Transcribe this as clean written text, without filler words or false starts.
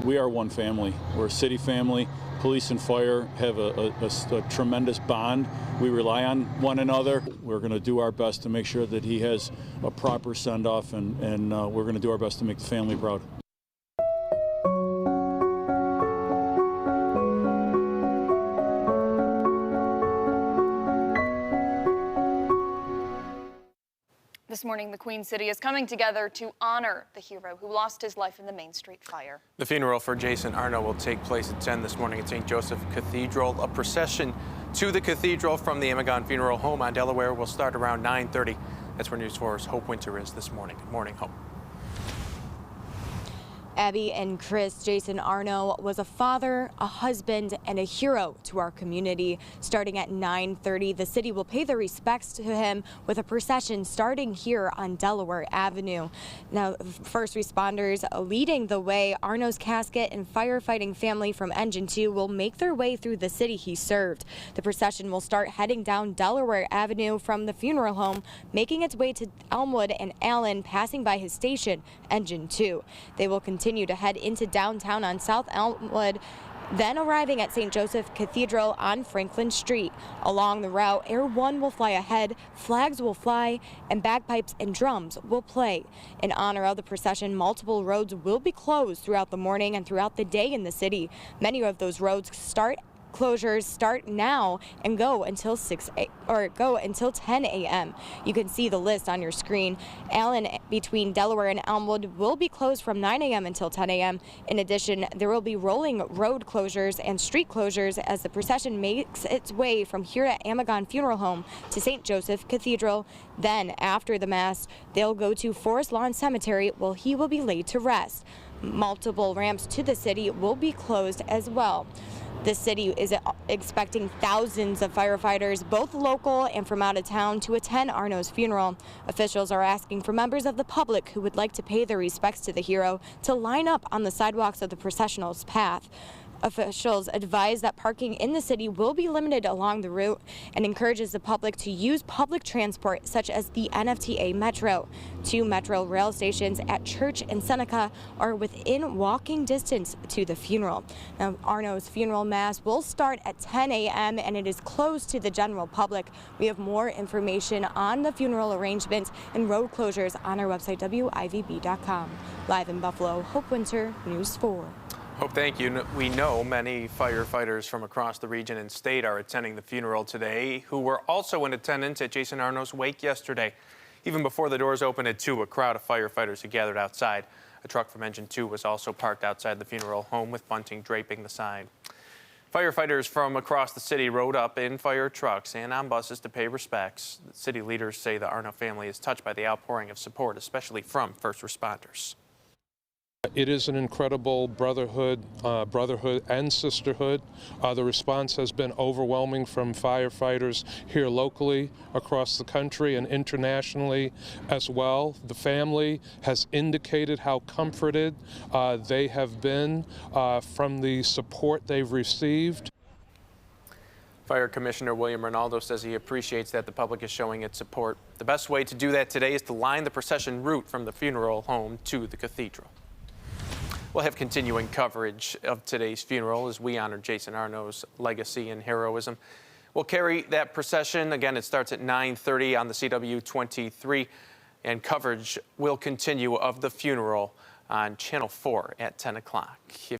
we are one family. We're a city family. Police and fire have a tremendous bond. We rely on one another. We're going to do our best to make sure that he has a proper send-off, and we're going to do our best to make the family proud. This morning, the Queen City is coming together to honor the hero who lost his life in the Main Street fire. The funeral for Jason Arno will take place at 10 this morning at St. Joseph Cathedral. A procession to the cathedral from the Amagon Funeral Home on Delaware will start around 9:30. That's where News 4's Hope Winter is this morning. Good morning, Hope. Abby and Chris, Jason Arno was a father, a husband, and a hero to our community. Starting at 9:30, the city will pay their respects to him with a procession starting here on Delaware Avenue. Now, first responders leading the way, Arno's casket and firefighting family from Engine 2 will make their way through the city he served. The procession will start heading down Delaware Avenue from the funeral home, making its way to Elmwood and Allen, passing by his station, Engine 2. They will continue to head into downtown on South Elmwood, then arriving at St. Joseph Cathedral on Franklin Street. Along the route, Air 1 will fly ahead, flags will fly, and bagpipes and drums will play. In honor of the procession, multiple roads will be closed throughout the morning and throughout the day in the city. Many of those closures start now and go until 10 a.m. You can see the list on your screen. Allen between Delaware and Elmwood will be closed from 9 a.m. until 10 a.m. In addition, there will be rolling road closures and street closures as the procession makes its way from here at Amagon Funeral Home to St. Joseph Cathedral. Then, after the Mass, they'll go to Forest Lawn Cemetery where he will be laid to rest. Multiple ramps to the city will be closed as well. The city is expecting thousands of firefighters, both local and from out of town, to attend Arno's funeral. Officials are asking for members of the public who would like to pay their respects to the hero to line up on the sidewalks of the processional's path. Officials advise that parking in the city will be limited along the route and encourages the public to use public transport such as the NFTA Metro. 2 Metro rail stations at Church and Seneca are within walking distance to the funeral. Now, Arno's funeral mass will start at 10 a.m. and it is closed to the general public. We have more information on the funeral arrangements and road closures on our website, WIVB.com. Live in Buffalo, Hope Winter, News 4. Hope, thank you. We know many firefighters from across the region and state are attending the funeral today, who were also in attendance at Jason Arno's wake yesterday. Even before the doors opened at 2, a crowd of firefighters had gathered outside. A truck from Engine 2 was also parked outside the funeral home with bunting draping the side. Firefighters from across the city rode up in fire trucks and on buses to pay respects. The city leaders say the Arno family is touched by the outpouring of support, especially from first responders. It is an incredible brotherhood and sisterhood. The response has been overwhelming from firefighters here locally, across the country, and internationally as well. The family has indicated how comforted they have been from the support they've received. Fire Commissioner William Ronaldo says he appreciates that the public is showing its support. The best way to do that today is to line the procession route from the funeral home to the cathedral. We'll have continuing coverage of today's funeral as we honor Jason Arno's legacy and heroism. We'll carry that procession. Again, it starts at 9:30 on the CW 23, and coverage will continue of the funeral on Channel 4 at 10 o'clock.